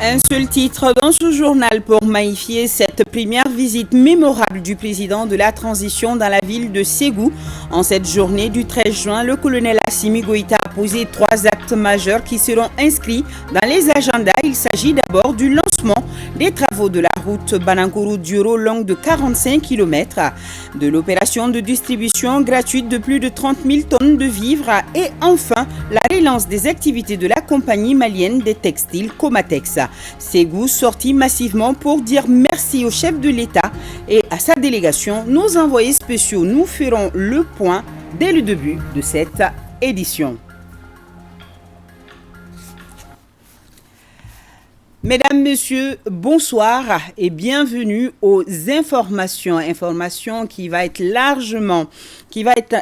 Un seul titre dans ce journal pour magnifier cette première visite mémorable du président de la transition dans la ville de Ségou. En cette journée du 13 juin, le colonel Assimi Goïta a posé 3 actes majeurs qui seront inscrits dans les agendas. Il s'agit d'abord du lancement des travaux de la route Banankoro-Dioro longue de 45 km, de l'opération de distribution gratuite de plus de 30 000 tonnes de vivres et enfin la relance des activités de la compagnie malienne des textiles Comatex. Ségou sortit massivement pour dire merci au chef de l'État et à sa délégation. Nos envoyés spéciaux nous feront le point dès le début de cette édition. Mesdames, Messieurs, bonsoir et bienvenue aux informations. Informations qui va être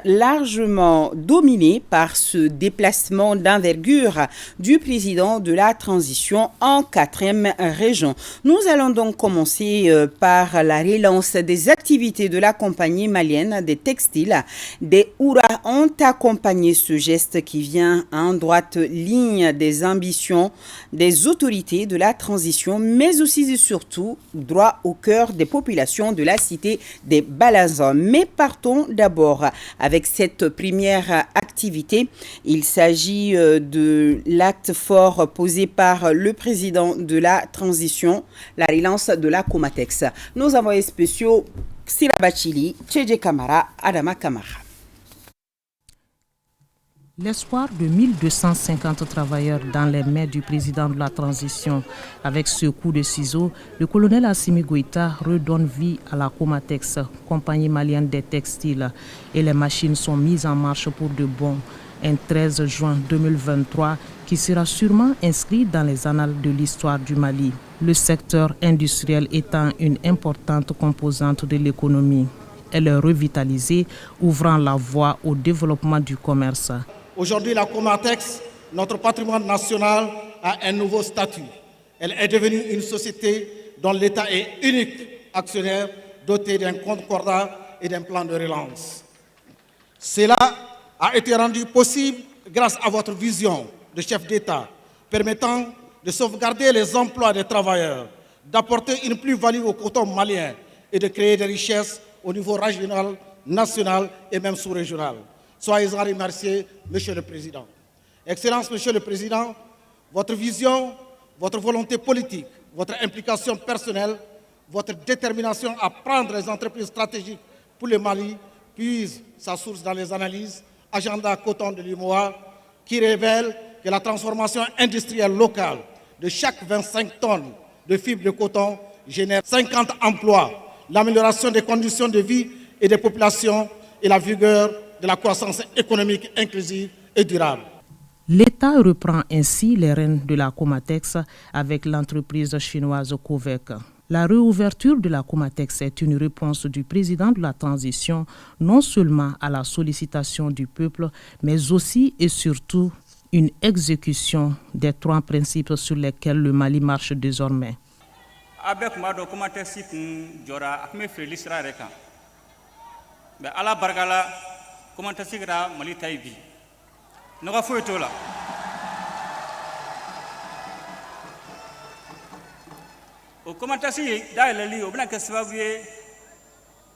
largement dominées par ce déplacement d'envergure du président de la transition en 4e région. Nous allons donc commencer par la relance des activités de la compagnie malienne des textiles. Des Oura ont accompagné ce geste qui vient en droite ligne des ambitions des autorités de la transition, mais aussi et surtout droit au cœur des populations de la cité des Balazans. Mais partons d'abord avec cette première activité. Il s'agit de l'acte fort posé par le président de la transition, la relance de la Comatex. Nos envoyés spéciaux, Sira Bachili, Tchédje Kamara, Adama Kamara. L'espoir de 1250 travailleurs dans les mains du président de la transition. Avec ce coup de ciseau, le colonel Assimi Goïta redonne vie à la Comatex, compagnie malienne des textiles, et les machines sont mises en marche pour de bon. Un 13 juin 2023 qui sera sûrement inscrit dans les annales de l'histoire du Mali. Le secteur industriel étant une importante composante de l'économie. Elle est revitalisée, ouvrant la voie au développement du commerce. Aujourd'hui, la Comatex, notre patrimoine national, a un nouveau statut. Elle est devenue une société dont l'État est unique actionnaire, doté d'un concordat et d'un plan de relance. Cela a été rendu possible grâce à votre vision de chef d'État, permettant de sauvegarder les emplois des travailleurs, d'apporter une plus-value au coton malien et de créer des richesses au niveau régional, national et même sous-régional. Soyez-en remerciés, Monsieur le Président. Excellence, Monsieur le Président, votre vision, votre volonté politique, votre implication personnelle, votre détermination à prendre les entreprises stratégiques pour le Mali puise sa source dans les analyses Agenda Coton de l'UMOA qui révèle que la transformation industrielle locale de chaque 25 tonnes de fibres de coton génère 50 emplois, l'amélioration des conditions de vie et des populations et la vigueur de la croissance économique inclusive et durable. L'État reprend ainsi les rênes de la Comatex avec l'entreprise chinoise Covec. La réouverture de la Comatex est une réponse du président de la transition non seulement à la sollicitation du peuple, mais aussi et surtout une exécution des 3 principes sur lesquels le Mali marche désormais. Comment est-ce que Mali Taïbi nous avons fait tout là. Au commentaire si dans le lit, au bien que ça va vous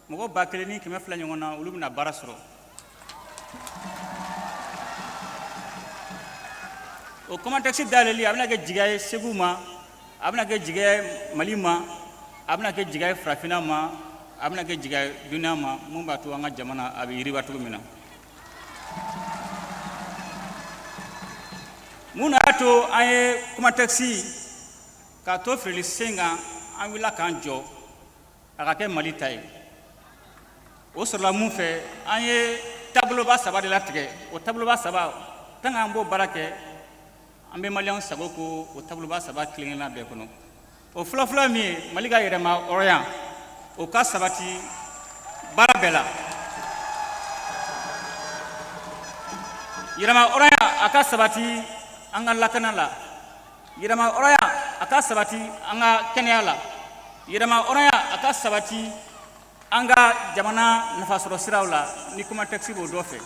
mon bakélini qui me fait l'année ou l'une à Barasro. Au commentaire si dans le lit, avec la gigaye Segouma, avec la gigaye Malima, avec la gigaye Frafinama. Abna ke jiga dunia ma mumba tu anga jamana abi riba tu mina muna to ay kuma taxi ka to freli senga an wila kan jo aka ke Mali tay o sura mun fe an ye tableau ba saba de la tige o tableau ba saba tanga ambo barake ambe malian sago ko o tableau ba saba klingena be kono o fla mi Mali ga yirema orient au cas sabati barabella yirama oraya aka sabati anga lakanala yirama oraya aka sabati anga kenyala yirama oraya aka sabati anga jamana nafasoro sirawla ni kuma taxi bo dofe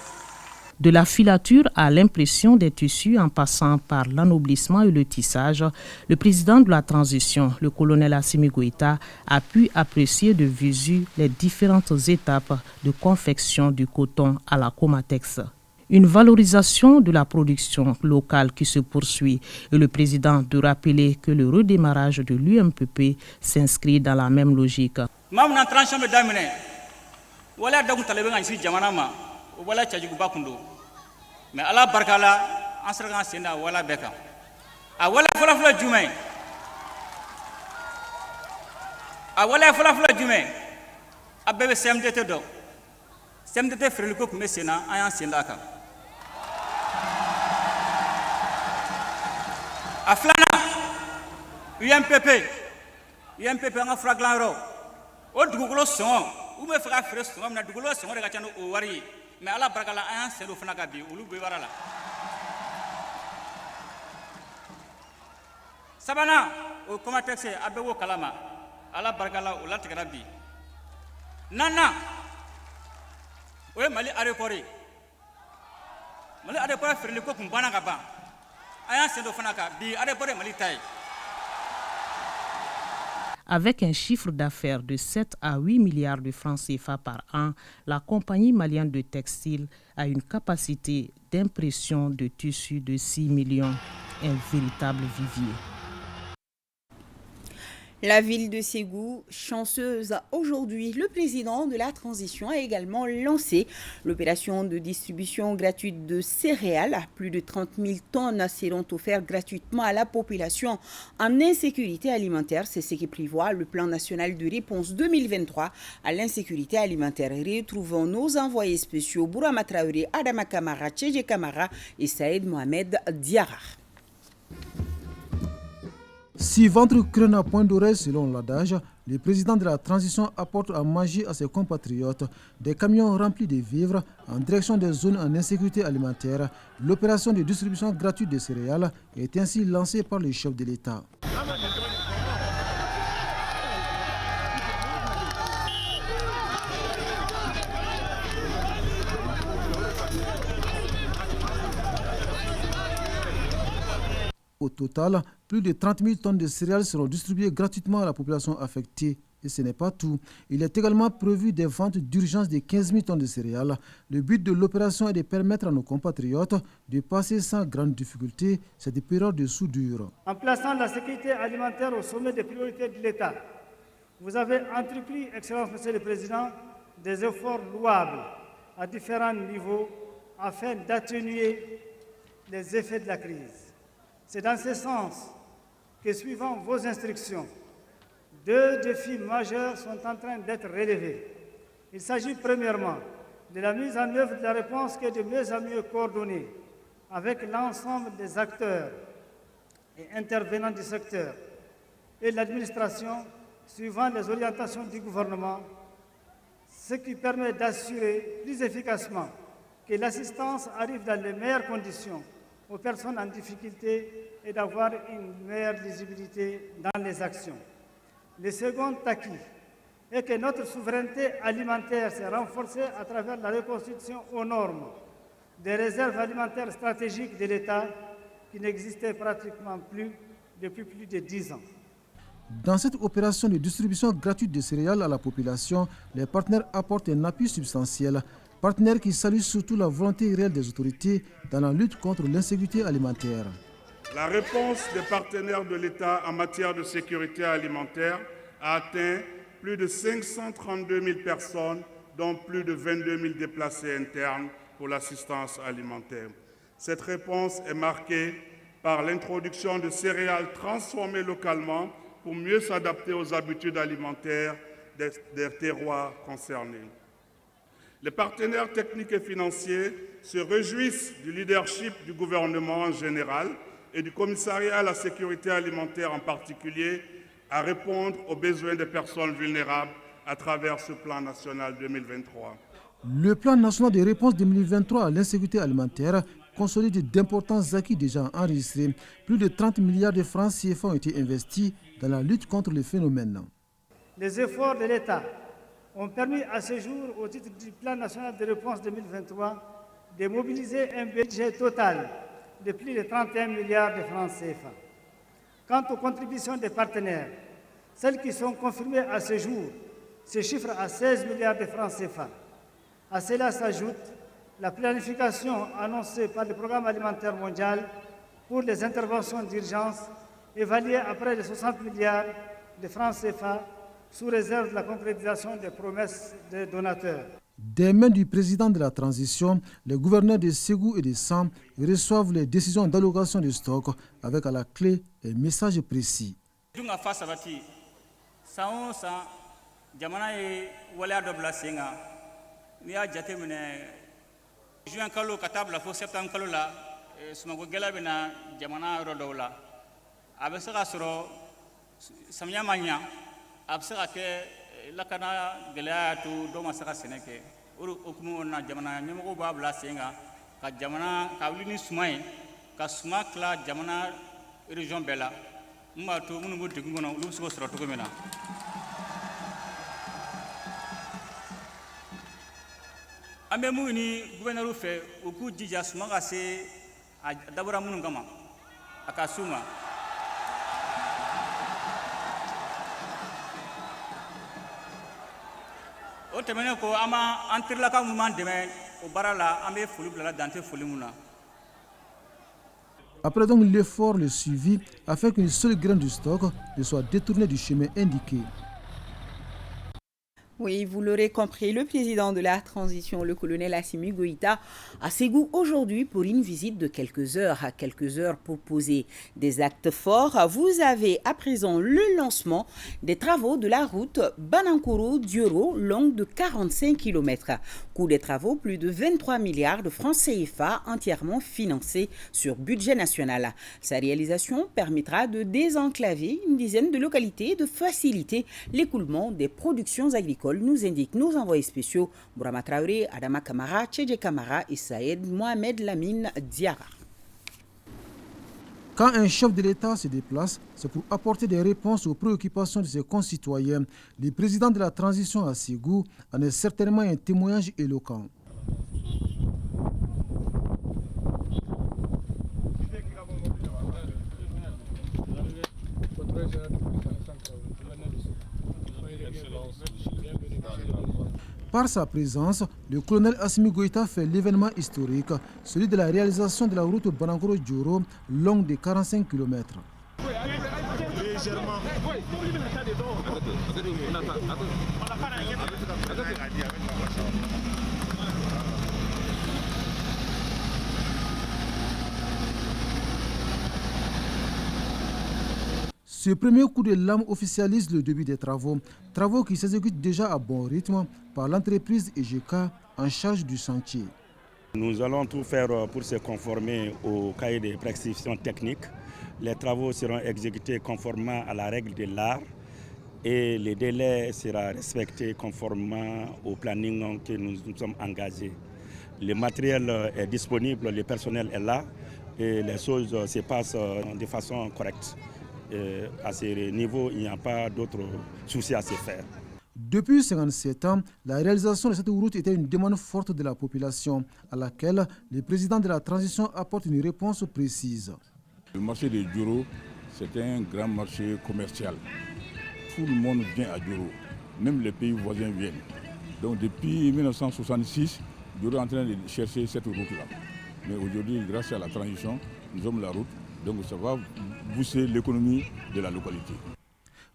De la filature à l'impression des tissus en passant par l'ennoblissement et le tissage, le président de la transition, le colonel Assimi Goïta, a pu apprécier de visu les différentes étapes de confection du coton à la Comatex. Une valorisation de la production locale qui se poursuit et le président de rappeler que le redémarrage de l'UMPP s'inscrit dans la même logique. Mais ala barkala an sera senda wala beka a wala fala jume a wala fala jume a bebe CMDT do CMDT freliko kume sena an senda ka a flana UMPP an fraglan ro o dugukolo son ou me fera frère son na dugukolo son de ka tano o wari mais ala barkala an sendo fana ka bi ulu be warala sabana o Comatex abe wo kalama ala barkala o latigara bi nana o mali arekore ferli ko kum bana ka ban aya sendo fana ka bi arekore mali tay. Avec un chiffre d'affaires de 7 à 8 milliards de francs CFA par an, la compagnie malienne de textile a une capacité d'impression de tissus de 6 millions, un véritable vivier. La ville de Ségou, chanceuse aujourd'hui, le président de la transition a également lancé l'opération de distribution gratuite de céréales. Plus de 30 000 tonnes seront offertes gratuitement à la population en insécurité alimentaire. C'est ce qui prévoit le plan national de réponse 2023 à l'insécurité alimentaire. Retrouvons nos envoyés spéciaux Bourama Traoré, Adama Kamara, Tchédje Kamara et Saïd Mohamed Diarra. Si ventre creux n'a point d'oreille selon l'adage, le président de la transition apporte à manger à ses compatriotes des camions remplis de vivres en direction des zones en insécurité alimentaire. L'opération de distribution gratuite de céréales est ainsi lancée par le chef de l'État. Au total, plus de 30 000 tonnes de céréales seront distribuées gratuitement à la population affectée. Et ce n'est pas tout. Il est également prévu des ventes d'urgence de 15 000 tonnes de céréales. Le but de l'opération est de permettre à nos compatriotes de passer sans grande difficulté cette période de soudure. En plaçant la sécurité alimentaire au sommet des priorités de l'État, vous avez entrepris, Excellence Monsieur le Président, des efforts louables à différents niveaux afin d'atténuer les effets de la crise. C'est dans ce sens que, suivant vos instructions, 2 défis majeurs sont en train d'être relevés. Il s'agit premièrement de la mise en œuvre de la réponse qui est de mieux en mieux coordonnée avec l'ensemble des acteurs et intervenants du secteur et de l'administration suivant les orientations du gouvernement, ce qui permet d'assurer plus efficacement que l'assistance arrive dans les meilleures conditions aux personnes en difficulté et d'avoir une meilleure lisibilité dans les actions. Le second acquis est que notre souveraineté alimentaire s'est renforcée à travers la reconstitution aux normes des réserves alimentaires stratégiques de l'État qui n'existaient pratiquement plus depuis plus de 10 ans. Dans cette opération de distribution gratuite de céréales à la population, les partenaires apportent un appui substantiel. Partenaires qui saluent surtout la volonté réelle des autorités dans la lutte contre l'insécurité alimentaire. La réponse des partenaires de l'État en matière de sécurité alimentaire a atteint plus de 532 000 personnes, dont plus de 22 000 déplacés internes pour l'assistance alimentaire. Cette réponse est marquée par l'introduction de céréales transformées localement pour mieux s'adapter aux habitudes alimentaires des terroirs concernés. Les partenaires techniques et financiers se réjouissent du leadership du gouvernement en général et du commissariat à la sécurité alimentaire en particulier à répondre aux besoins des personnes vulnérables à travers ce plan national 2023. Le plan national de réponse 2023 à l'insécurité alimentaire consolide d'importants acquis déjà enregistrés. Plus de 30 milliards de francs CFA ont été investis dans la lutte contre le phénomène. Les efforts de l'État ont permis à ce jour, au titre du plan national de réponse 2023, de mobiliser un budget total de plus de 31 milliards de francs CFA. Quant aux contributions des partenaires, celles qui sont confirmées à ce jour se chiffrent à 16 milliards de francs CFA. À cela s'ajoute la planification annoncée par le Programme alimentaire mondial pour les interventions d'urgence évaluée à près de 60 milliards de francs CFA sous réserve de la concrétisation des promesses des donateurs. Des mains du président de la transition, les gouverneurs de Ségou et de Sam reçoivent les décisions d'allocation de stock avec à la clé un message précis. Lakana gɛlɛya to dɔw ma se ka sɛnɛ kɛ o hukumu na jamana ɲɛmɔgɔw b'a bila sen kan ka jamana ka wuli ni suma ye ka suma tila jamana région bɛɛ la mun b'a to minnu b'o degun kɔnɔ olu bɛ se k'o sɔrɔ cogo min na. An bɛ mun ɲini gouverneur fɛ u k'u jija suma ka se a dabɔra minnu kama a ka s'u ma. Après donc l'effort, le suivi, afin qu'une seule graine du stock ne soit détournée du chemin indiqué. Oui, vous l'aurez compris, le président de la transition, le colonel Assimi Goïta, a Ségou aujourd'hui pour une visite de quelques heures pour poser des actes forts. Vous avez à présent le lancement des travaux de la route Banankoro-Dioro, longue de 45 km. Coût des travaux, plus de 23 milliards de francs CFA entièrement financés sur budget national. Sa réalisation permettra de désenclaver une dizaine de localités et de faciliter l'écoulement des productions agricoles, nous indiquent nos envoyés spéciaux Bourama Traoré, Adama Kamara, Tchédje Kamara et Saïd Mohamed Lamine Diara. Quand un chef de l'État se déplace, c'est pour apporter des réponses aux préoccupations de ses concitoyens. Le président de la transition à Ségou en est certainement un témoignage éloquent. Par sa présence, le colonel Assimi Goïta fait l'événement historique, celui de la réalisation de la route Banankoro-Dioro, longue de 45 km. Ce premier coup de lame officialise le début des travaux qui s'exécutent déjà à bon rythme par l'entreprise EGK en charge du chantier. Nous allons tout faire pour se conformer au cahier de prescriptions techniques. Les travaux seront exécutés conformément à la règle de l'art et le délai sera respecté conformément au planning que nous sommes engagés. Le matériel est disponible, le personnel est là et les choses se passent de façon correcte. À ce niveau, il n'y a pas d'autres soucis à se faire. Depuis 57 ans, la réalisation de cette route était une demande forte de la population, à laquelle le président de la transition apporte une réponse précise. Le marché de Dioro, c'est un grand marché commercial. Tout le monde vient à Dioro, même les pays voisins viennent. Donc depuis 1966, Dioro est en train de chercher cette route-là. Mais aujourd'hui, grâce à la transition, nous avons la route. Donc ça va booster l'économie de la localité.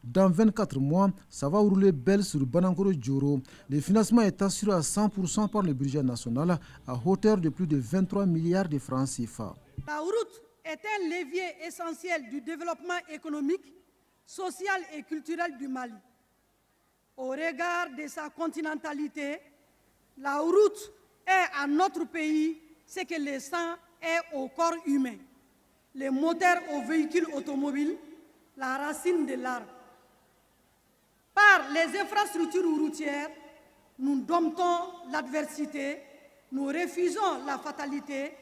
Dans 24 mois, ça va rouler belle sur Banankoro-Dioro. Le financement est assuré à 100% par le budget national à hauteur de plus de 23 milliards de francs CFA. La route est un levier essentiel du développement économique, social et culturel du Mali. Au regard de sa continentalité, la route est à notre pays ce que le sang est au corps humain. Les moteurs aux véhicules automobiles, la racine de l'arbre. Par les infrastructures routières, nous domptons l'adversité, nous refusons la fatalité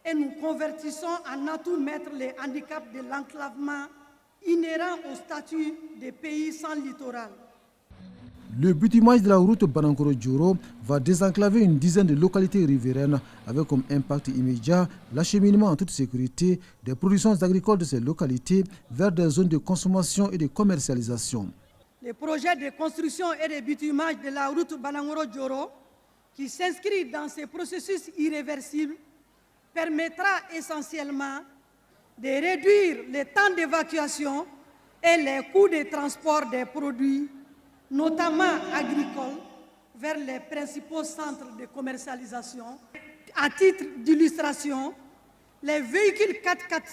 et nous convertissons en atout maître les handicaps de l'enclavement inhérent au statut des pays sans littoral. Le bitumage de la route Banankoro-Djoro va désenclaver une dizaine de localités riveraines avec comme impact immédiat l'acheminement en toute sécurité des productions agricoles de ces localités vers des zones de consommation et de commercialisation. Le projet de construction et de bitumage de la route Banankoro-Djoro, qui s'inscrit dans ce processus irréversible, permettra essentiellement de réduire les temps d'évacuation et les coûts de transport des produits, notamment agricoles, vers les principaux centres de commercialisation. À titre d'illustration, les véhicules 4x4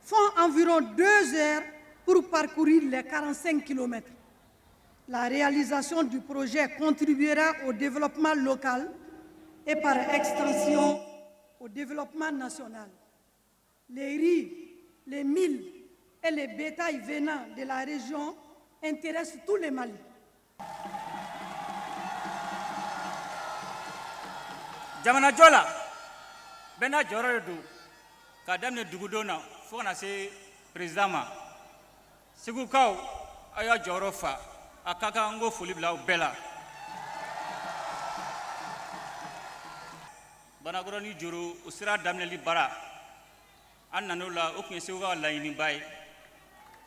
font environ 2 heures pour parcourir les 45 km. La réalisation du projet contribuera au développement local et par extension au développement national. Les riz, les milles et les bétails venant de la région intéressent tous les Mali. Jamana jola bena joro do ka damne dugudo na fo na se président ma sigu kaw aya joro fa akaka ngo fuli bla bela bana goro ni joro usira damne li bara annano la o kun sigu la ini bay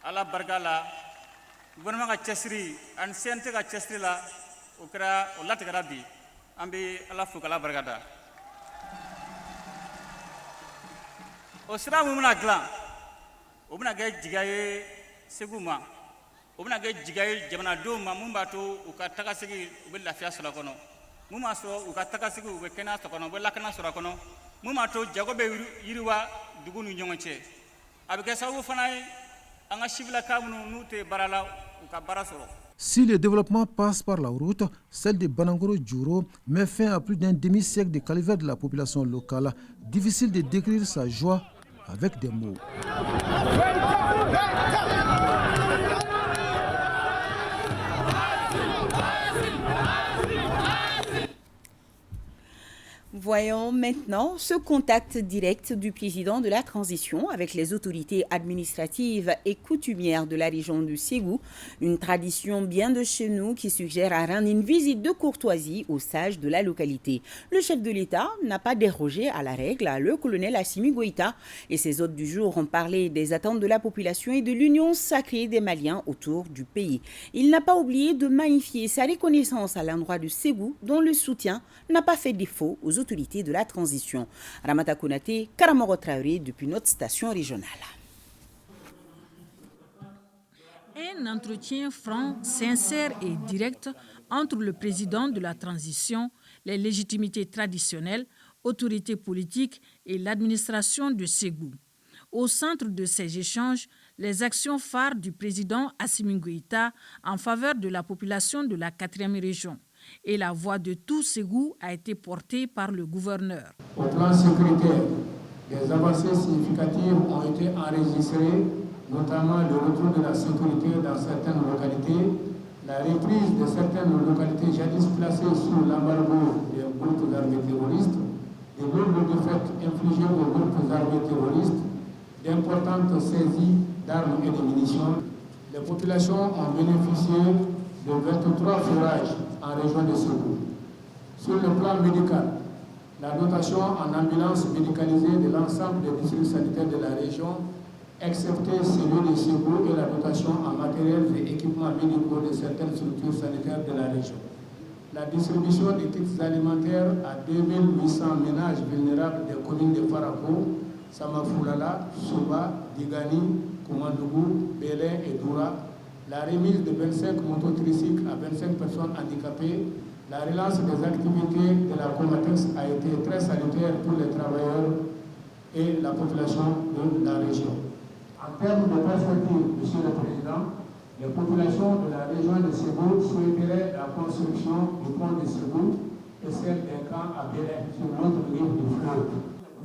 ala barka la gouvernement ka chesri an sente ka chesri la o kra o latkara bi ambi ala fukala barkada o sira mu na glan o bina ge jigaye seguma o bina ge jigaye jamana do ma mun ba to u ka takasigi u be lafiya sura kono mun ma so u ka takasigi u be kena to kono be lakana sura kono mun ma to jago be yiriwa dugu nu nyonche abike sawu fanay anga shibla kamunu nute barala u ka bara soro. Si le développement passe par la route, celle de Banankoro-Djoro met fin à plus d'un demi-siècle de calvaire de la population locale. Difficile de décrire sa joie avec des mots. Voyons maintenant ce contact direct du président de la transition avec les autorités administratives et coutumières de la région du Ségou, une tradition bien de chez nous qui suggère à rendre une visite de courtoisie aux sages de la localité. Le chef de l'État n'a pas dérogé à la règle, le colonel Assimi Goïta et ses hôtes du jour ont parlé des attentes de la population et de l'union sacrée des Maliens autour du pays. Il n'a pas oublié de magnifier sa reconnaissance à l'endroit du Ségou dont le soutien n'a pas fait défaut aux autorités de la transition. Ramata Konaté, Karamoro Traoré depuis notre station régionale. Un entretien franc, sincère et direct entre le président de la transition, les légitimités traditionnelles, autorités politiques et l'administration de Ségou. Au centre de ces échanges, les actions phares du président Assimi Goïta en faveur de la population de la 4e région. Et la voix de tout Ségou a été portée par le gouverneur. Au plan sécuritaire, des avancées significatives ont été enregistrées, notamment le retour de la sécurité dans certaines localités, la reprise de certaines localités jadis placées sous l'embargo des groupes armés terroristes, des lourdes défaites infligées aux groupes armés terroristes, d'importantes saisies d'armes et de munitions. Les populations ont bénéficié de 23 forages en région de Ségou. Sur le plan médical, la dotation en ambulance médicalisée de l'ensemble des districts sanitaires de la région, excepté celui de Ségou, et la dotation en matériel et équipements médicaux de certaines structures sanitaires de la région. La distribution des kits alimentaires à 2800 ménages vulnérables des communes de Farako, Samafoulala, Souba, Digani, Koumandougou, Bélin et Doura, la remise de 25 motos tricycles à 25 personnes handicapées, la relance des activités de la Comatex a été très salutaire pour les travailleurs et la population de la région. En termes de perspective, Monsieur le Président, les populations de la région de Ségou souhaiteraient la construction du pont de Ségou et celle d'un camp à Bélin sur l'autre rive du fleuve.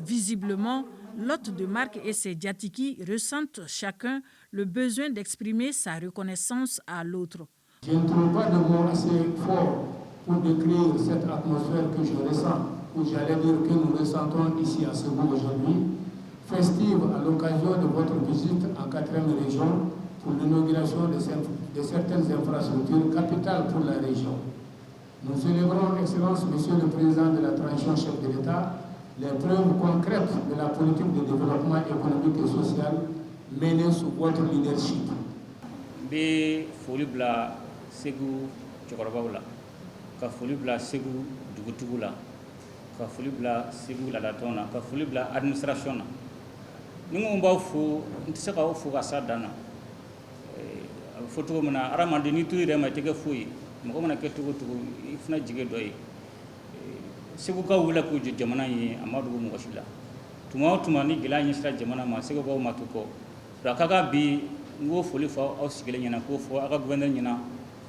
Visiblement, l'hôte de marque et ses diatiki ressentent chacun le besoin d'exprimer sa reconnaissance à l'autre. Je ne trouve pas de mots assez forts pour décrire cette atmosphère que je ressens, ou j'allais dire que nous ressentons ici à Ségou aujourd'hui, festive à l'occasion de votre visite en 4e région pour l'inauguration de cette de certaines infrastructures capitales pour la région. Nous célébrons, Excellence, Monsieur le Président de la transition chef de l'État, les preuves concrètes de la politique de développement économique et social menée sous votre leadership. Be foli bila Segu cɛkɔrɔbaw la, ka foli bila Segu dugutigiw la, ka foli bila Segu ladatɔnw la, ka foli bila administration na. Ni n ko n b'aw fo, n tɛ se k'aw fo ka s'a dan na. A bɛ fɔ cogo min na, hadamaden n'i to i yɛrɛ ma i tɛ kɛ foyi ye. Mɔgɔ mana kɛ cogo o cogo i fana jigi dɔ ye. Segukaw wulila k'u jɔ jamana in ye a ma dogo mɔgɔ si la. Tuma o tuma ni gɛlɛya ɲɛsira jamana ma Segukaw ma to kɔ. A ka kan bi n k'o foli fɔ aw sigilen ɲɛna, k'o fɔ aw ka gouverneur ɲɛna,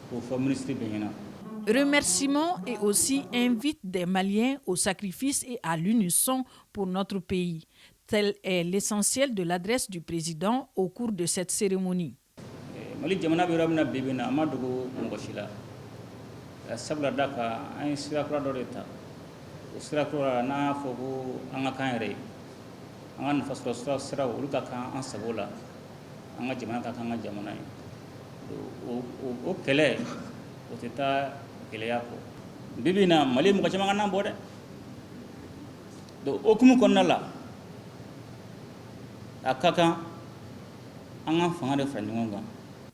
k'o fɔ ministre bɛɛ ɲɛna. Remerciements et aussi invite des Maliens au sacrifice et à l'unisson pour notre pays. Tel est l'essentiel de l'adresse du président au cours de cette cérémonie. Mali jamana bɛ yɔrɔ min na bi bi in na a ma dogo mɔgɔ si la. Sabula da kan an ye sira kura dɔ de ta. O sira kura n'an y'a fɔ ko an ka kan yɛrɛ ye. An ka nafa sɔrɔ siraw olu ka kan an sago la. An ka jamana ka kan an ka jamana ye. O kɛlɛ o tɛ taa gɛlɛya kɔ. Bi bi in na Mali mɔgɔ caman ka nan bɔ dɛ. Donc okumu kɔnɔna la a ka kan an ka fanga de fara ɲɔgɔn kan.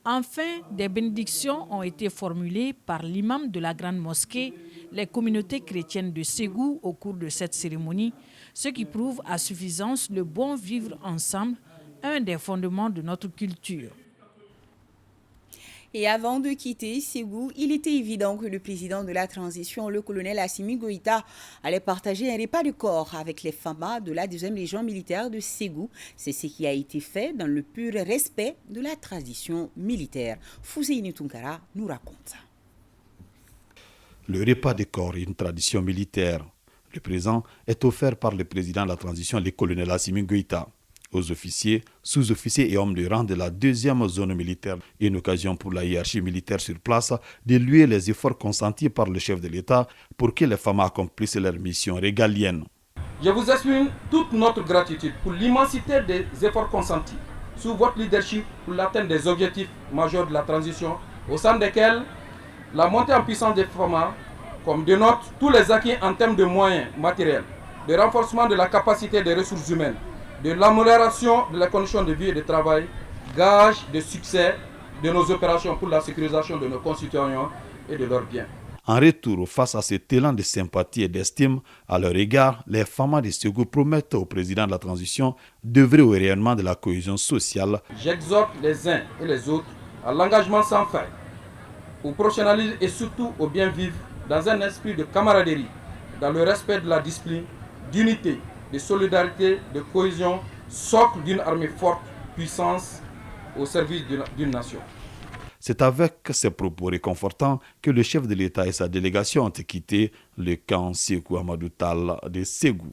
Enfin, des bénédictions ont été formulées par l'imam de la grande mosquée, les communautés chrétiennes de Ségou au cours de cette cérémonie, ce qui prouve à suffisance le bon vivre ensemble, un des fondements de notre culture. Et avant de quitter Ségou, il était évident que le président de la transition, le colonel Assimi Goïta, allait partager un repas de corps avec les FAMA de la 2e région militaire de Ségou. C'est ce qui a été fait dans le pur respect de la tradition militaire. Fousseini Tunkara nous raconte ça. Le repas de corps est une tradition militaire. Le présent est offert par le président de la transition, le colonel Assimi Goïta, aux officiers, sous-officiers et hommes de rang de la 2e zone militaire. Une occasion pour la hiérarchie militaire sur place de louer les efforts consentis par le chef de l'État pour que les femmes accomplissent leur mission régalienne. Je vous exprime toute notre gratitude pour l'immensité des efforts consentis sous votre leadership pour l'atteinte des objectifs majeurs de la transition, au sein desquels la montée en puissance des FAMA, comme dénote tous les acquis en termes de moyens matériels, de renforcement de la capacité des ressources humaines, de l'amélioration de la condition de vie et de travail, gage de succès de nos opérations pour la sécurisation de nos concitoyens et de leurs biens. En retour, face à cet élan de sympathie et d'estime à leur égard, les femmes de Ségou promettent au président de la transition d'œuvrer au rayonnement de la cohésion sociale. J'exhorte les uns et les autres à l'engagement sans faille, au professionnalisme et surtout au bien vivre dans un esprit de camaraderie, dans le respect de la discipline, d'unité, de solidarité, de cohésion, socle d'une armée forte, puissance au service d'une nation. C'est avec ces propos réconfortants que le chef de l'État et sa délégation ont quitté le camp Sékou Amadou Tall de Ségou.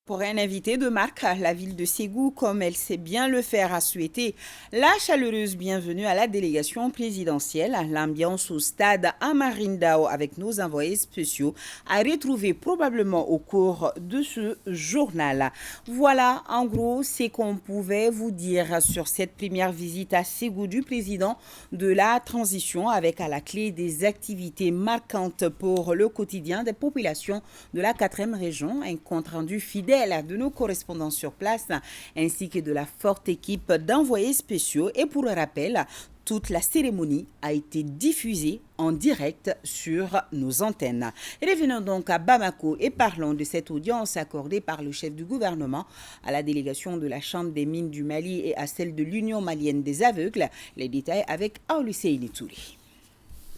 Pour un invité de marque, la ville de Ségou, comme elle sait bien le faire, a souhaité la chaleureuse bienvenue à la délégation présidentielle. L'ambiance au stade Amarindao avec nos envoyés spéciaux a retrouvé probablement au cours de ce journal. Voilà en gros ce qu'on pouvait vous dire sur cette première visite à Ségou du président de la transition, avec à la clé des activités marquantes pour le quotidien des populations de la 4e région, un compte rendu fidèle de nos correspondants sur place ainsi que de la forte équipe d'envoyés spéciaux. Et pour rappel, toute la cérémonie a été diffusée en direct sur nos antennes. Revenons donc à Bamako et parlons de cette audience accordée par le chef du gouvernement à la délégation de la Chambre des mines du Mali et à celle de l'Union malienne des aveugles. Les détails avec Aoulusseini Touré.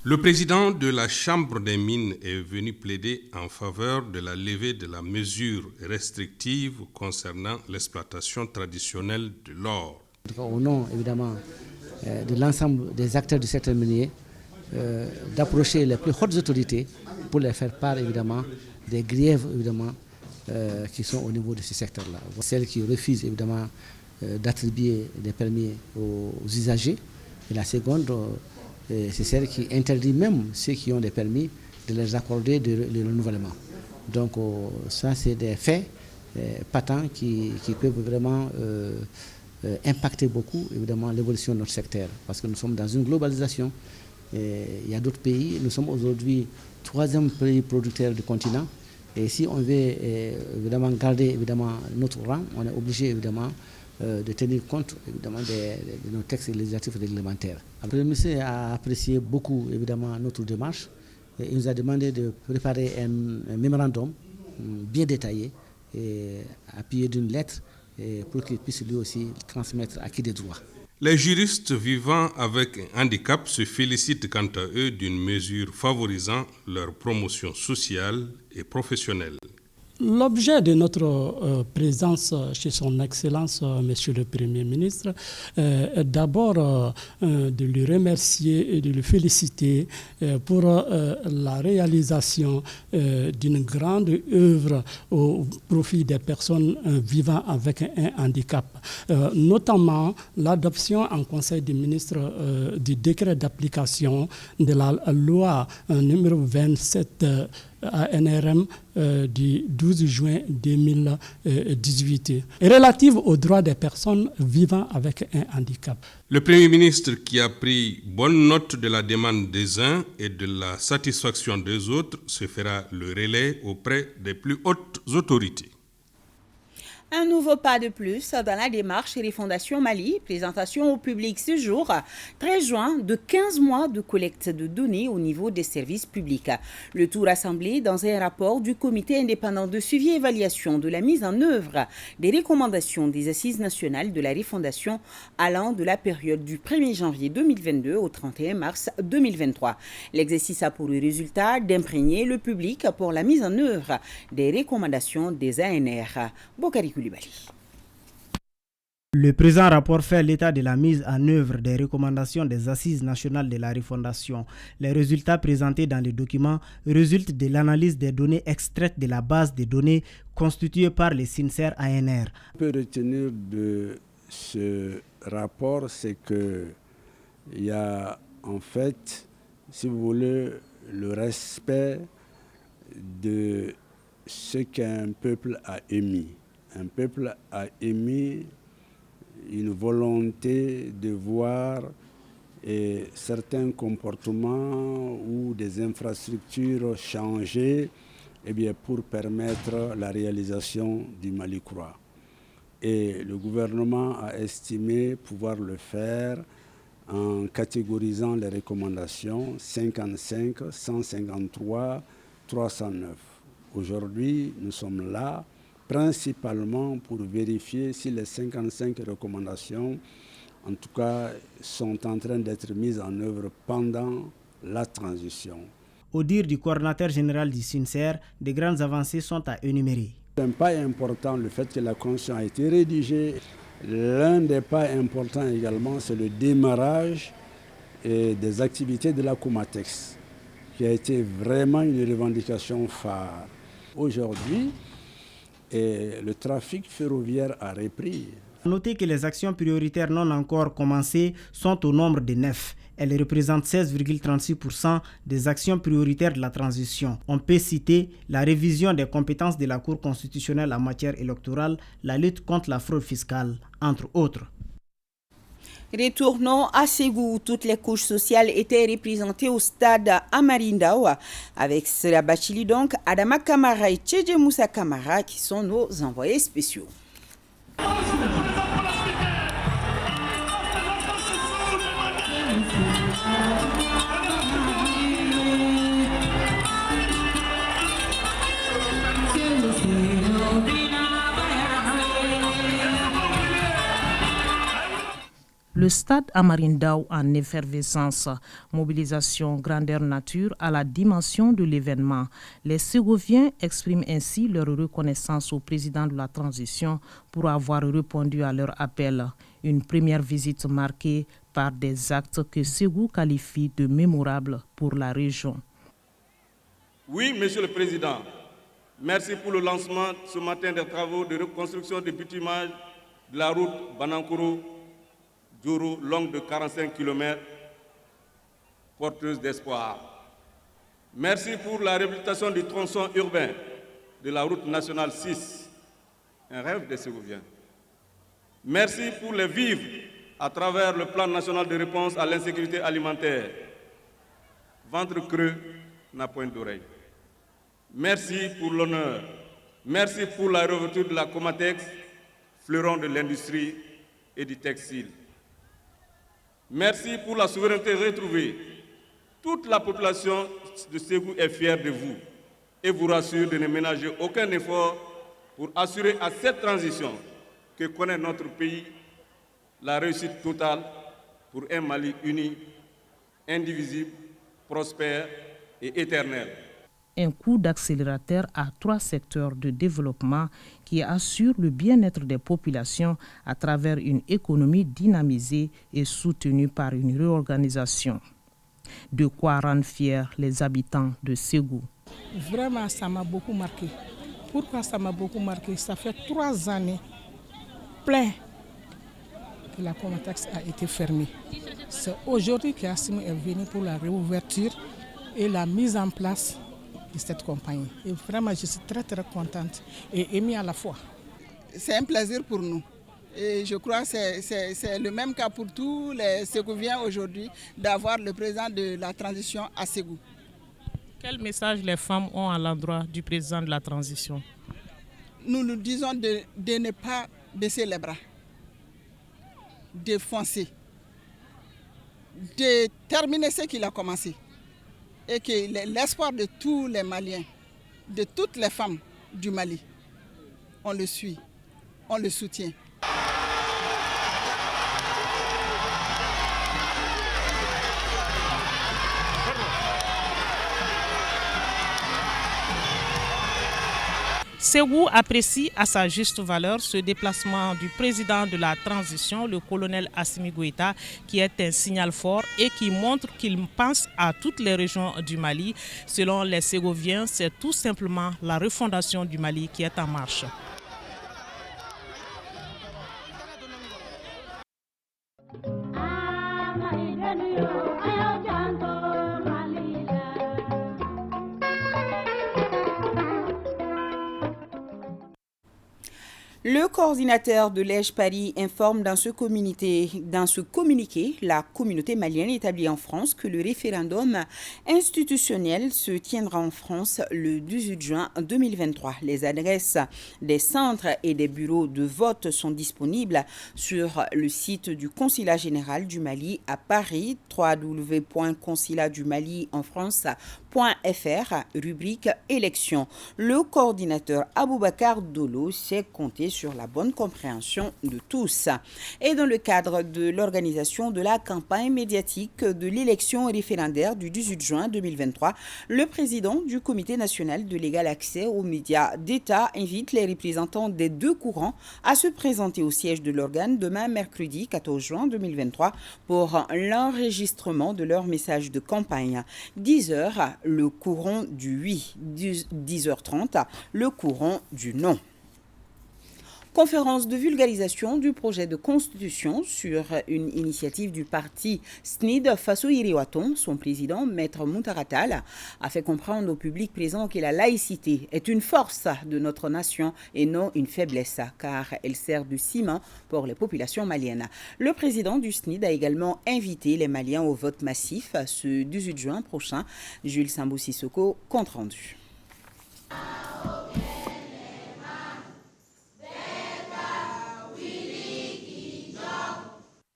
Le président de la Chambre des mines est venu plaider en faveur de la levée de la mesure restrictive concernant l'exploitation traditionnelle de l'or. Au nom, évidemment, de l'ensemble des acteurs du secteur minier, d'approcher les plus hautes autorités pour les faire part, évidemment, des griefs, évidemment, qui sont au niveau de ce secteur-là. Celles qui refusent, évidemment, d'attribuer des permis aux usagers. Et la seconde, c'est celle qui interdit même ceux qui ont des permis de les accorder le renouvellement. Donc ça, c'est des faits patents qui peuvent vraiment impacté beaucoup évidemment l'évolution de notre secteur, parce que nous sommes dans une globalisation. Et il y a d'autres pays, nous sommes aujourd'hui 3e pays producteur du continent, et si on veut évidemment garder évidemment notre rang, on est obligé évidemment de tenir compte évidemment de nos textes législatifs et réglementaires. Le Premier ministre a apprécié beaucoup évidemment notre démarche, et il nous a demandé de préparer un mémorandum bien détaillé et appuyé d'une lettre pour qu'il puisse lui aussi transmettre acquis des droits. Les juristes vivant avec un handicap se félicitent quant à eux d'une mesure favorisant leur promotion sociale et professionnelle. L'objet de notre présence chez son Excellence, Monsieur le Premier ministre, est d'abord de lui remercier et de le féliciter pour la réalisation d'une grande œuvre au profit des personnes vivant avec un handicap, notamment l'adoption en Conseil des ministres du décret d'application de la loi numéro 27 ANRM du 12 juin 2018, relative aux droits des personnes vivant avec un handicap. Le Premier ministre, qui a pris bonne note de la demande des uns et de la satisfaction des autres, se fera le relais auprès des plus hautes autorités. Un nouveau pas de plus dans la démarche Refondation Mali. Présentation au public ce jour, 13 juin, de 15 mois de collecte de données au niveau des services publics. Le tout rassemblé dans un rapport du comité indépendant de suivi et évaluation de la mise en œuvre des recommandations des Assises nationales de la Refondation allant de la période du 1er janvier 2022 au 31 mars 2023. L'exercice a pour résultat d'imprégner le public pour la mise en œuvre des recommandations des ANR. Bokari Koulibaly. Le présent rapport fait l'état de la mise en œuvre des recommandations des Assises nationales de la Refondation. Les résultats présentés dans le document résultent de l'analyse des données extraites de la base de données constituée par les Sincère ANR. Ce qu'on peut retenir de ce rapport, c'est qu'il y a en fait, si vous voulez, le respect de ce qu'un peuple a émis. Un peuple a émis une volonté de voir certains comportements ou des infrastructures changer pour permettre la réalisation du Mali croix. Et le gouvernement a estimé pouvoir le faire en catégorisant les recommandations 55, 153, 309. Aujourd'hui, nous sommes là principalement pour vérifier si les 55 recommandations, en tout cas, sont en train d'être mises en œuvre pendant la transition. Au dire du coordinateur général du Sincère, de grandes avancées sont à énumérer. Un pas important, le fait que la Constitution a été rédigée. L'un des pas importants également, c'est le démarrage des activités de la Comatex, qui a été vraiment une revendication phare. Aujourd'hui, le trafic ferroviaire a repris. Notez que les actions prioritaires non encore commencées sont au nombre de 9. Elles représentent 16,36% des actions prioritaires de la transition. On peut citer la révision des compétences de la Cour constitutionnelle en matière électorale, la lutte contre la fraude fiscale, entre autres. Retournons à Ségou où toutes les couches sociales étaient représentées au stade Amarindao. Avec Sera Bachili donc, Adama Kamara et Tchédje Moussa Kamara qui sont nos envoyés spéciaux. Le stade Amarindao en effervescence, mobilisation grandeur nature à la dimension de l'événement. Les Ségoviens expriment ainsi leur reconnaissance au président de la transition pour avoir répondu à leur appel. Une première visite marquée par des actes que Ségou qualifie de mémorables pour la région. Oui, Monsieur le Président, merci pour le lancement ce matin des travaux de reconstruction de bitumage de la route Banankuru-Djourou, longue de 45 km, porteuse d'espoir. Merci pour la réhabilitation du tronçon urbain de la route nationale 6, un rêve des Ségoviens. Merci pour les vivres à travers le plan national de réponse à l'insécurité alimentaire. Ventre creux n'a point d'oreille. Merci pour l'honneur. Merci pour la réouverture de la Comatex, fleuron de l'industrie et du textile. Merci pour la souveraineté retrouvée. Toute la population de Ségou est fière de vous et vous rassure de ne ménager aucun effort pour assurer à cette transition que connaît notre pays la réussite totale pour un Mali uni, indivisible, prospère et éternel. Un coup d'accélérateur à 3 secteurs de développement qui assurent le bien-être des populations à travers une économie dynamisée et soutenue par une réorganisation. De quoi rendre fiers les habitants de Ségou. Vraiment, ça m'a beaucoup marqué. Pourquoi ça m'a beaucoup marqué? Ça fait 3 années plein que la Comatex a été fermée. C'est aujourd'hui qu'Assimi est venu pour la réouverture et la mise en place de cette compagnie. Et vraiment, je suis très très contente et émue à la fois. C'est un plaisir pour nous. Et je crois que c'est le même cas pour tous les Ségouviens aujourd'hui d'avoir le président de la transition à Ségou. Quel message les femmes ont à l'endroit du président de la transition? Nous nous disons de ne pas baisser les bras, de foncer, de terminer ce qu'il a commencé. Et que l'espoir de tous les Maliens, de toutes les femmes du Mali, on le suit, on le soutient. Ségou apprécie à sa juste valeur ce déplacement du président de la transition, le colonel Assimi Goïta, qui est un signal fort et qui montre qu'il pense à toutes les régions du Mali. Selon les Ségouviens, c'est tout simplement la refondation du Mali qui est en marche. Le coordinateur de Lège Paris informe dans ce communiqué la communauté malienne établie en France que le référendum institutionnel se tiendra en France le 18 juin 2023. Les adresses des centres et des bureaux de vote sont disponibles sur le site du Consulat général du Mali à Paris, www.consulatsdumalienfrance.fr, rubrique élections. Le coordinateur Aboubacar Dolo s'est compté sur la bonne compréhension de tous. Et dans le cadre de l'organisation de la campagne médiatique de l'élection référendaire du 18 juin 2023, le président du Comité national de l'égal accès aux médias d'État invite les représentants des 2 courants à se présenter au siège de l'organe demain mercredi 14 juin 2023 pour l'enregistrement de leur message de campagne. 10h, le courant du oui, 10h30, le courant du non. Conférence de vulgarisation du projet de constitution sur une initiative du parti SNID Faso Iriwaton. Son président, Maître Muntaratal, a fait comprendre au public présent que la laïcité est une force de notre nation et non une faiblesse, car elle sert de ciment pour les populations maliennes. Le président du SNID a également invité les Maliens au vote massif ce 18 juin prochain. Jules Sambou Sissoko, compte rendu.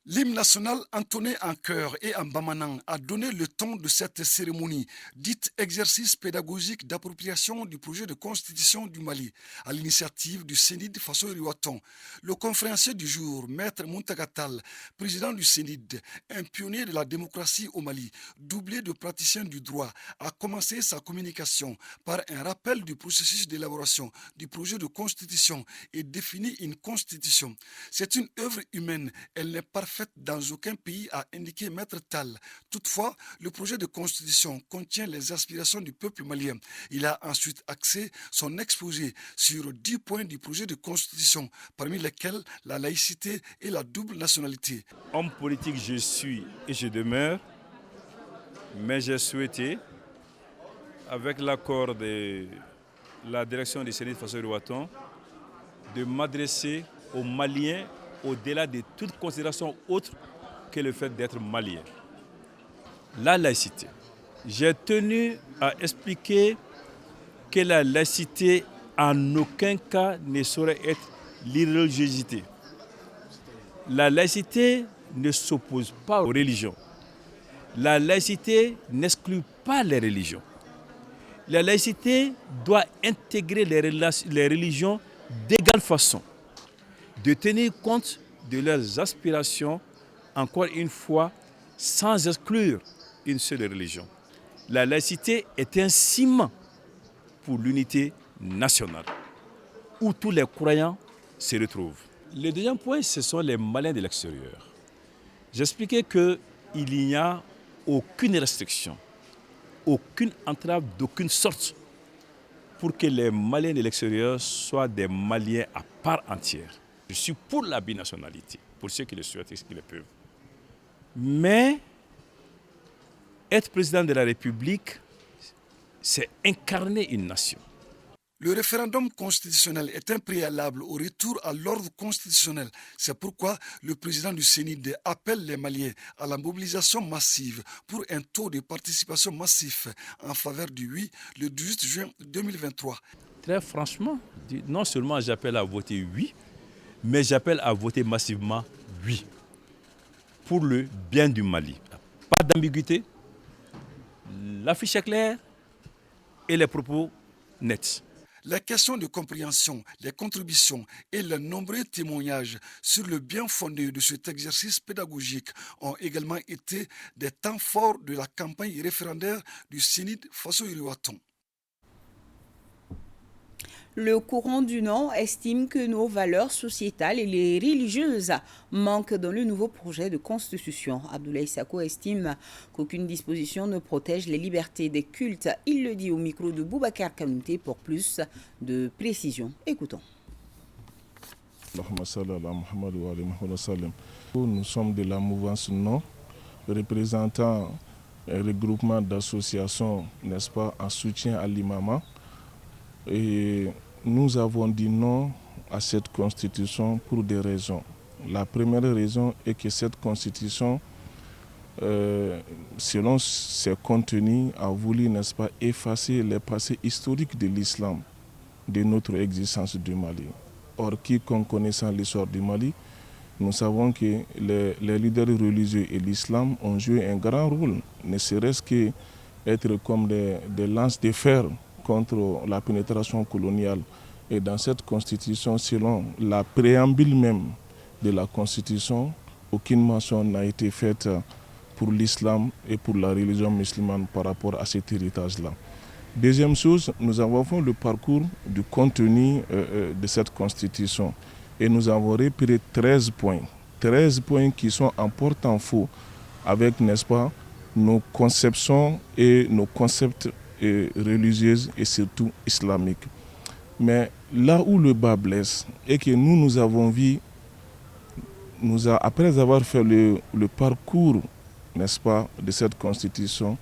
L'hymne national entonné en chœur et en bamanan a donné le ton de cette cérémonie, dite exercice pédagogique d'appropriation du projet de constitution du Mali, à l'initiative du CENID Faso Iriwaton. Le conférencier du jour, Maître Muntagatal, président du CENID, un pionnier de la démocratie au Mali, doublé de praticien du droit, a commencé sa communication par un rappel du processus d'élaboration du projet de constitution et définit une constitution. C'est une œuvre humaine, elle n'est parfaite dans aucun pays, a indiqué Maître Tal. Toutefois, le projet de constitution contient les aspirations du peuple malien. Il a ensuite axé son exposé sur 10 points du projet de constitution, parmi lesquels la laïcité et la double nationalité. Homme politique, je suis et je demeure, mais j'ai souhaité, avec l'accord de la direction du CENID Faso Iriwaton, de m'adresser aux Maliens, au-delà de toute considération autre que le fait d'être malien. La laïcité. J'ai tenu à expliquer que la laïcité en aucun cas ne saurait être l'irreligiosité. La laïcité ne s'oppose pas aux religions. La laïcité n'exclut pas les religions. La laïcité doit intégrer les religions d'égale façon, de tenir compte de leurs aspirations, encore une fois, sans exclure une seule religion. La laïcité est un ciment pour l'unité nationale, où tous les croyants se retrouvent. Le deuxième point, ce sont les Maliens de l'extérieur. J'expliquais qu'il n'y a aucune restriction, aucune entrave d'aucune sorte pour que les Maliens de l'extérieur soient des Maliens à part entière. Je suis pour la binationalité, pour ceux qui le souhaitent et ceux qui le peuvent. Mais être président de la République, c'est incarner une nation. Le référendum constitutionnel est un préalable au retour à l'ordre constitutionnel. C'est pourquoi le président du CENID appelle les Maliens à la mobilisation massive pour un taux de participation massif en faveur du oui le 18 juin 2023. Très franchement, non seulement j'appelle à voter oui, mais j'appelle à voter massivement oui pour le bien du Mali. Pas d'ambiguïté, l'affiche est claire et les propos nets. La question de compréhension, les contributions et les nombreux témoignages sur le bien fondé de cet exercice pédagogique ont également été des temps forts de la campagne référendaire du CENID Faso Iriwaton. Le courant du Nord estime que nos valeurs sociétales et les religieuses manquent dans le nouveau projet de constitution. Abdoulaye Sako estime qu'aucune disposition ne protège les libertés des cultes. Il le dit au micro de Boubacar Kanouté pour plus de précision. Écoutons. Nous sommes de la mouvance Non, représentant un regroupement d'associations, n'est-ce pas, en soutien à l'imama. Et nous avons dit non à cette constitution pour des raisons. La première raison est que cette constitution, selon ses contenus, a voulu, n'est-ce pas, effacer les passés historiques de l'islam, de notre existence du Mali. Or, quiconque connaissant l'histoire du Mali, nous savons que les leaders religieux et l'islam ont joué un grand rôle, ne serait-ce qu'être comme des lances de fer contre la pénétration coloniale. Et dans cette constitution, selon la préambule même de la constitution, aucune mention n'a été faite pour l'islam et pour la religion musulmane par rapport à cet héritage-là. Deuxième chose, nous avons fait le parcours du contenu de cette constitution et nous avons repéré 13 points. 13 points qui sont en porte-en-faux avec, n'est-ce pas, nos conceptions et nos concepts religieuses et surtout islamiques. Mais là où le bas blesse est que nous avons vu, après avoir fait le parcours, n'est-ce pas, de cette constitution,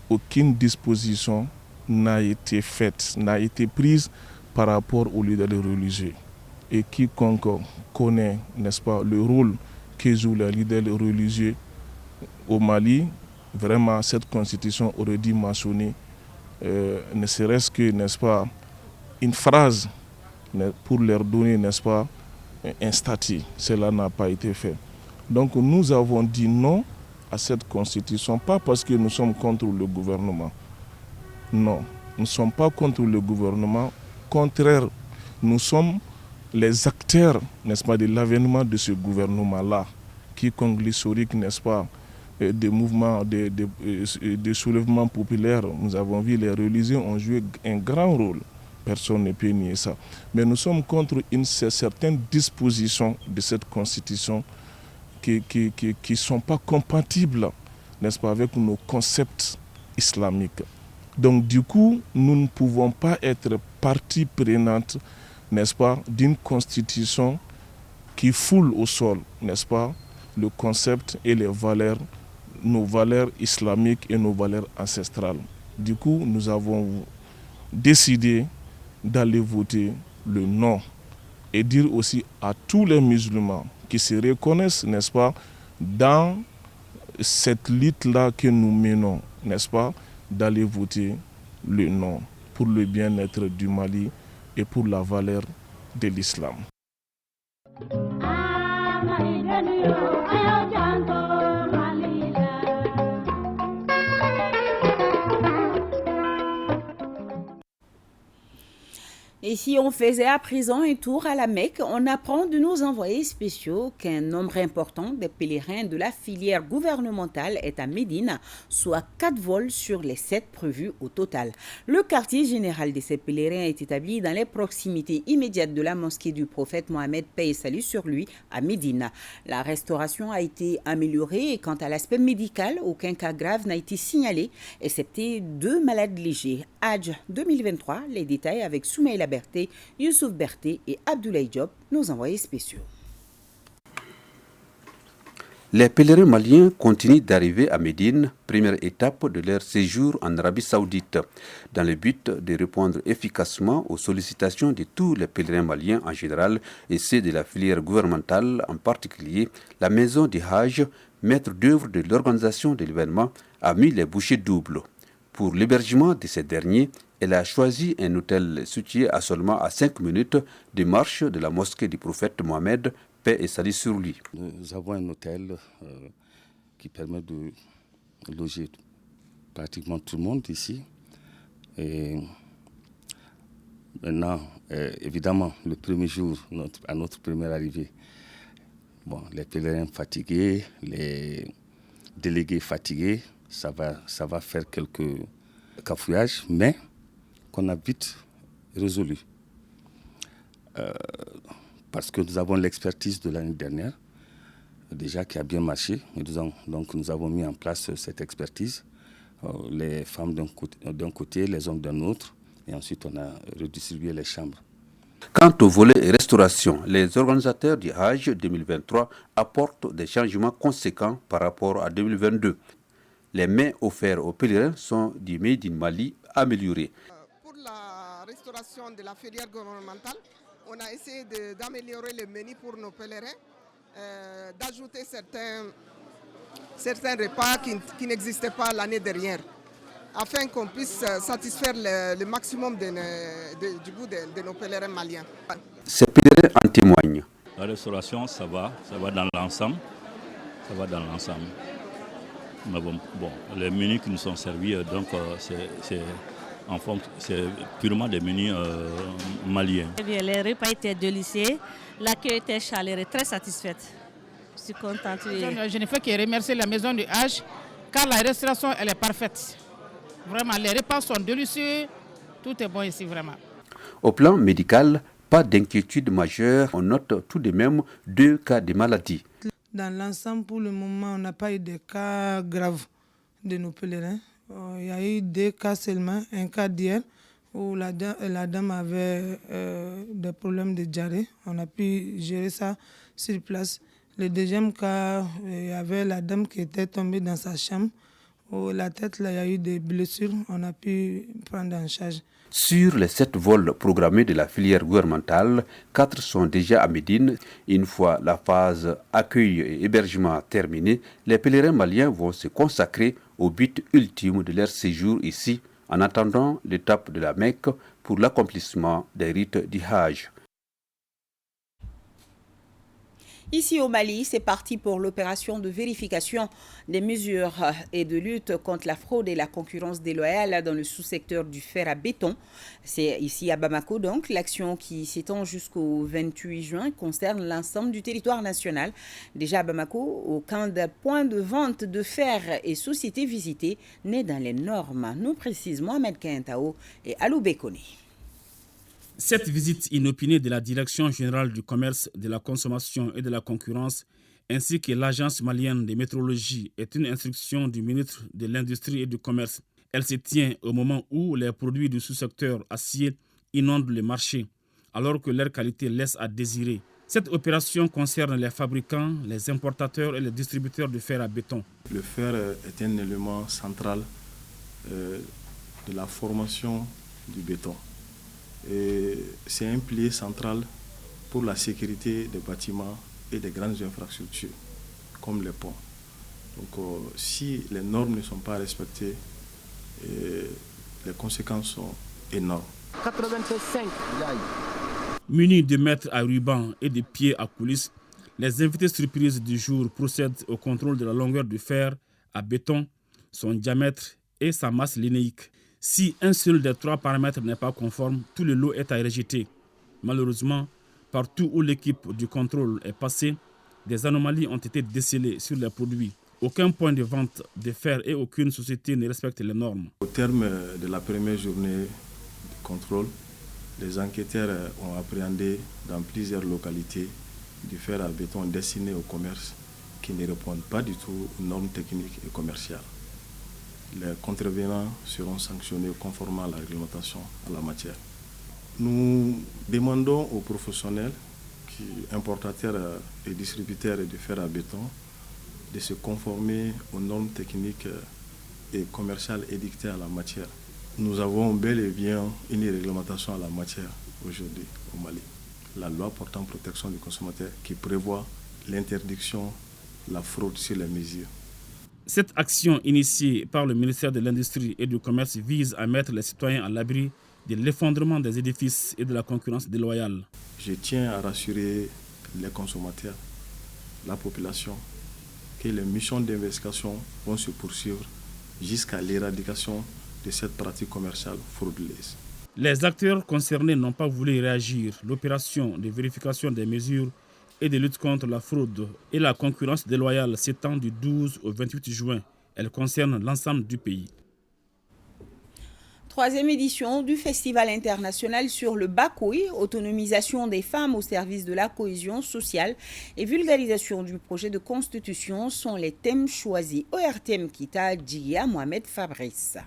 aucune disposition n'a été faite, n'a été prise par rapport aux leaders religieux. Et quiconque connaît, n'est-ce pas, le rôle que jouent les leaders religieux au Mali, vraiment cette constitution aurait dû mentionner ne serait-ce que, n'est-ce pas, une phrase pour leur donner, n'est-ce pas, un statut. Cela n'a pas été fait. Donc nous avons dit non à cette constitution, pas parce que nous sommes contre le gouvernement. Non, nous ne sommes pas contre le gouvernement. Contraire, nous sommes les acteurs, n'est-ce pas, de l'avènement de ce gouvernement-là, quiconque l'historique, n'est-ce pas, des mouvements, des soulèvements populaires, nous avons vu les religieux ont joué un grand rôle. Personne ne peut nier ça. Mais nous sommes contre certaines dispositions de cette constitution qui ne sont pas compatibles, n'est-ce pas, avec nos concepts islamiques. Donc du coup, nous ne pouvons pas être partie prenante, n'est-ce pas, d'une constitution qui foule au sol, n'est-ce pas, le concept et les valeurs, nos valeurs islamiques et nos valeurs ancestrales. Du coup, nous avons décidé d'aller voter le non et dire aussi à tous les musulmans qui se reconnaissent, n'est-ce pas, dans cette lutte-là que nous menons, n'est-ce pas, d'aller voter le non pour le bien-être du Mali et pour la valeur de l'islam. Et si on faisait à présent un tour à la Mecque, on apprend de nos envoyés spéciaux qu'un nombre important de pèlerins de la filière gouvernementale est à Médine, soit 4 vols sur les 7 prévus au total. Le quartier général de ces pèlerins est établi dans les proximités immédiates de la mosquée du prophète Mohammed, paix et salut sur lui, à Médine. La restauration a été améliorée et quant à l'aspect médical, aucun cas grave n'a été signalé, excepté 2 malades légers. Hajj 2023, les détails avec Soumaïla Berté, Youssouf Berté et Abdoulaye Diop, nos envoyés spéciaux. Les pèlerins maliens continuent d'arriver à Médine, première étape de leur séjour en Arabie Saoudite, dans le but de répondre efficacement aux sollicitations de tous les pèlerins maliens en général et ceux de la filière gouvernementale en particulier. La maison du Hajj, maître d'œuvre de l'organisation de l'événement, a mis les bouchées doubles. Pour l'hébergement de ces derniers, elle a choisi un hôtel situé à seulement à 5 minutes de marche de la mosquée du prophète Mohammed, paix et salut sur lui. Nous avons un hôtel qui permet de loger pratiquement tout le monde ici. Et maintenant, évidemment, le premier jour, à notre première arrivée, les pèlerins fatigués, les délégués fatigués, ça va faire quelques cafouillages, mais qu'on a vite résolu. Parce que nous avons l'expertise de l'année dernière, déjà qui a bien marché. Donc nous avons mis en place cette expertise, les femmes d'un côté, les hommes d'un autre, et ensuite on a redistribué les chambres. Quant au volet restauration, les organisateurs du Hajj 2023 apportent des changements conséquents par rapport à 2022. Les mets offerts aux pèlerins sont du Made in Mali améliorés. Pour la restauration de la filière gouvernementale, on a essayé d'améliorer le menu pour nos pèlerins, d'ajouter certains repas qui n'existaient pas l'année dernière, afin qu'on puisse satisfaire le maximum du goût de nos pèlerins maliens. Ces pèlerins en témoignent. La restauration, ça va dans l'ensemble. Mais bon, les menus qui nous sont servis, c'est purement des menus maliens. Les repas étaient délicieux, l'accueil était chaleureux, très satisfaite. Je suis contente. Je ne fais que remercier la maison du Hajj, car la restauration elle est parfaite. Vraiment, les repas sont délicieux, tout est bon ici vraiment. Au plan médical, pas d'inquiétude majeure, on note tout de même 2 cas de maladie. Dans l'ensemble, pour le moment, on n'a pas eu de cas graves de nos pèlerins. Il y a eu 2 cas seulement, un cas d'hier où la dame avait des problèmes de diarrhée. On a pu gérer ça sur place. Le deuxième cas, il y avait la dame qui était tombée dans sa chambre. La tête, là, il y a eu des blessures. On a pu prendre en charge. Sur les 7 vols programmés de la filière gouvernementale, 4 sont déjà à Médine. Une fois la phase accueil et hébergement terminée, les pèlerins maliens vont se consacrer au but ultime de leur séjour ici, en attendant l'étape de la Mecque pour l'accomplissement des rites du Hajj. Ici au Mali, c'est parti pour l'opération de vérification des mesures et de lutte contre la fraude et la concurrence déloyale dans le sous-secteur du fer à béton. C'est ici à Bamako donc. L'action qui s'étend jusqu'au 28 juin concerne l'ensemble du territoire national. Déjà à Bamako, aucun des points de vente de fer et sociétés visitées n'est dans les normes. Nous précise Mohamed Kentao et Alou Bekone. Cette visite inopinée de la Direction générale du commerce, de la consommation et de la concurrence, ainsi que l'Agence malienne de météorologie, est une instruction du ministre de l'Industrie et du Commerce. Elle se tient au moment où les produits du sous-secteur acier inondent le marché, alors que leur qualité laisse à désirer. Cette opération concerne les fabricants, les importateurs et les distributeurs de fer à béton. Le fer est un élément central de la formation du béton. Et c'est un pilier central pour la sécurité des bâtiments et des grandes infrastructures, comme les ponts. Donc si les normes ne sont pas respectées, les conséquences sont énormes. 85. Munis de mètres à ruban et de pieds à coulisses, les invités surprises du jour procèdent au contrôle de la longueur du fer à béton, son diamètre et sa masse linéique. Si un seul des 3 paramètres n'est pas conforme, tout le lot est à rejeter. Malheureusement, partout où l'équipe du contrôle est passée, des anomalies ont été décelées sur les produits. Aucun point de vente de fer et aucune société ne respecte les normes. Au terme de la première journée de contrôle, les enquêteurs ont appréhendé dans plusieurs localités du fer à béton destiné au commerce qui ne répondent pas du tout aux normes techniques et commerciales. Les contrevenants seront sanctionnés conformément à la réglementation en la matière. Nous demandons aux professionnels, importateurs et distributeurs de fer à béton, de se conformer aux normes techniques et commerciales édictées à la matière. Nous avons bel et bien une réglementation à la matière aujourd'hui au Mali. La loi portant protection du consommateur qui prévoit l'interdiction, la fraude sur les mesures. Cette action initiée par le ministère de l'Industrie et du Commerce vise à mettre les citoyens à l'abri de l'effondrement des édifices et de la concurrence déloyale. Je tiens à rassurer les consommateurs, la population, que les missions d'investigation vont se poursuivre jusqu'à l'éradication de cette pratique commerciale frauduleuse. Les acteurs concernés n'ont pas voulu réagir. L'opération de vérification des mesures et de lutte contre la fraude et la concurrence déloyale s'étend du 12 au 28 juin. Elle concerne l'ensemble du pays. 3e édition du Festival international sur le Bakoui, autonomisation des femmes au service de la cohésion sociale et vulgarisation du projet de constitution sont les thèmes choisis. ORTM Kita Djia Mohamed Fabrice.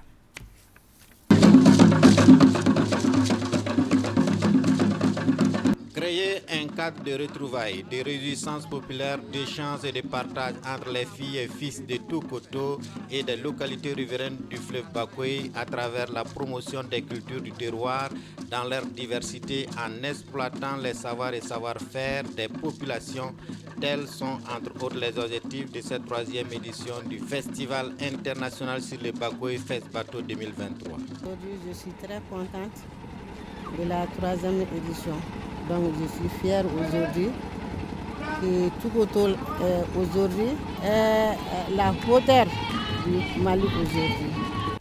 Créer un cadre de retrouvailles, de réjouissance populaire, d'échanges et de partage entre les filles et fils de Toukoto et des localités riveraines du fleuve Bakoui à travers la promotion des cultures du terroir dans leur diversité en exploitant les savoirs et savoir-faire des populations. Tels sont entre autres les objectifs de cette 3e édition du Festival international sur le Bakoui FESBATO 2023. Aujourd'hui, je suis très contente de la 3e édition. Donc je suis fière aujourd'hui que Toukoto aujourd'hui est la hauteur du Mali aujourd'hui.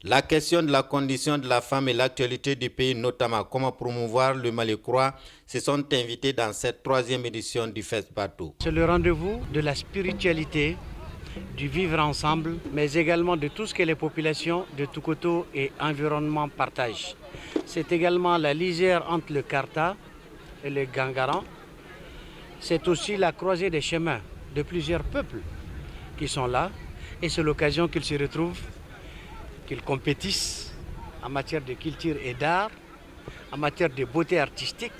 La question de la condition de la femme et l'actualité du pays, notamment comment promouvoir le Mali croix, se sont invités dans cette 3e édition du FESBATO. C'est le rendez-vous de la spiritualité, du vivre ensemble, mais également de tout ce que les populations de Toukoto et environnement partagent. C'est également la lisière entre le Karta et le Gangaran. C'est aussi la croisée des chemins de plusieurs peuples qui sont là et c'est l'occasion qu'ils se retrouvent, qu'ils compétissent en matière de culture et d'art, en matière de beauté artistique.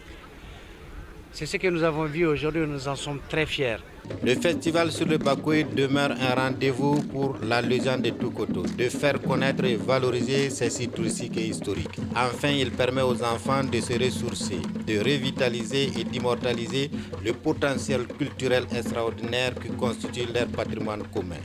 C'est ce que nous avons vu aujourd'hui et nous en sommes très fiers. Le festival sur le Bakoui demeure un rendez-vous pour la légende de Toukoto, de faire connaître et valoriser ses sites touristiques et historiques. Enfin, il permet aux enfants de se ressourcer, de revitaliser et d'immortaliser le potentiel culturel extraordinaire qui constitue leur patrimoine commun.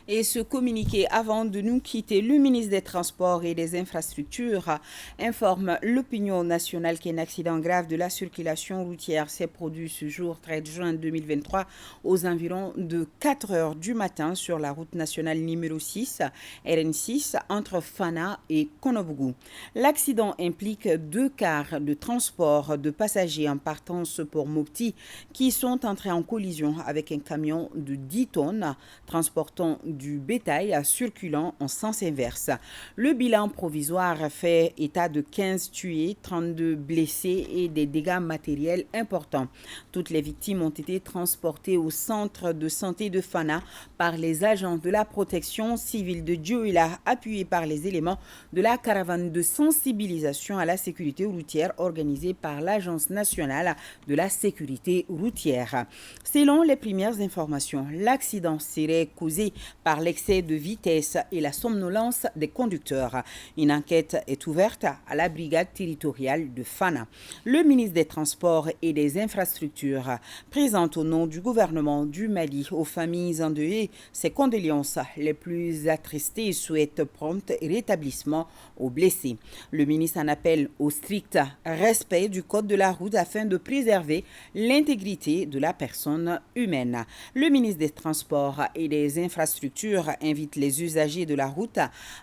Et ce communiqué, avant de nous quitter, le ministre des Transports et des Infrastructures informe l'opinion nationale qu'un accident grave de la circulation routière s'est produit ce jour 13 juin 2023 aux environs de 4 heures du matin sur la route nationale numéro 6, RN6, entre Fana et Konobougou. L'accident implique 2 cars de transport de passagers en partance pour Mopti qui sont entrés en collision avec un camion de 10 tonnes transportant du bétail circulant en sens inverse. Le bilan provisoire fait état de 15 tués, 32 blessés et des dégâts matériels importants. Toutes les victimes ont été transportées au centre de santé de Fana par les agents de la protection civile de Dioula, appuyés par les éléments de la caravane de sensibilisation à la sécurité routière organisée par l'Agence nationale de la sécurité routière. Selon les premières informations, l'accident serait causé par l'excès de vitesse et la somnolence des conducteurs. Une enquête est ouverte à la brigade territoriale de Fana. Le ministre des Transports et des Infrastructures présente au nom du gouvernement du Mali aux familles endeuillées ses condoléances les plus attristées et souhaite prompt rétablissement aux blessés. Le ministre en appelle au strict respect du code de la route afin de préserver l'intégrité de la personne humaine. Le ministre des Transports et des Infrastructures invite les usagers de la route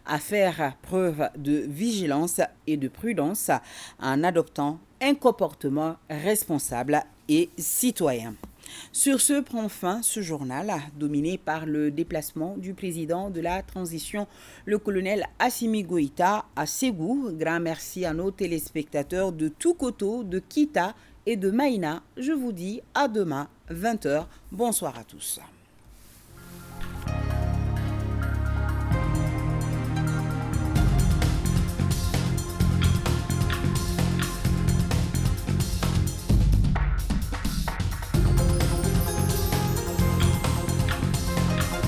à faire preuve de vigilance et de prudence en adoptant un comportement responsable et citoyen. Sur ce prend fin ce journal dominé par le déplacement du président de la transition, le colonel Assimi Goïta à Ségou. Grand merci à nos téléspectateurs de Toukoto, de Kita et de Maïna. Je vous dis à demain 20h. Bonsoir à tous.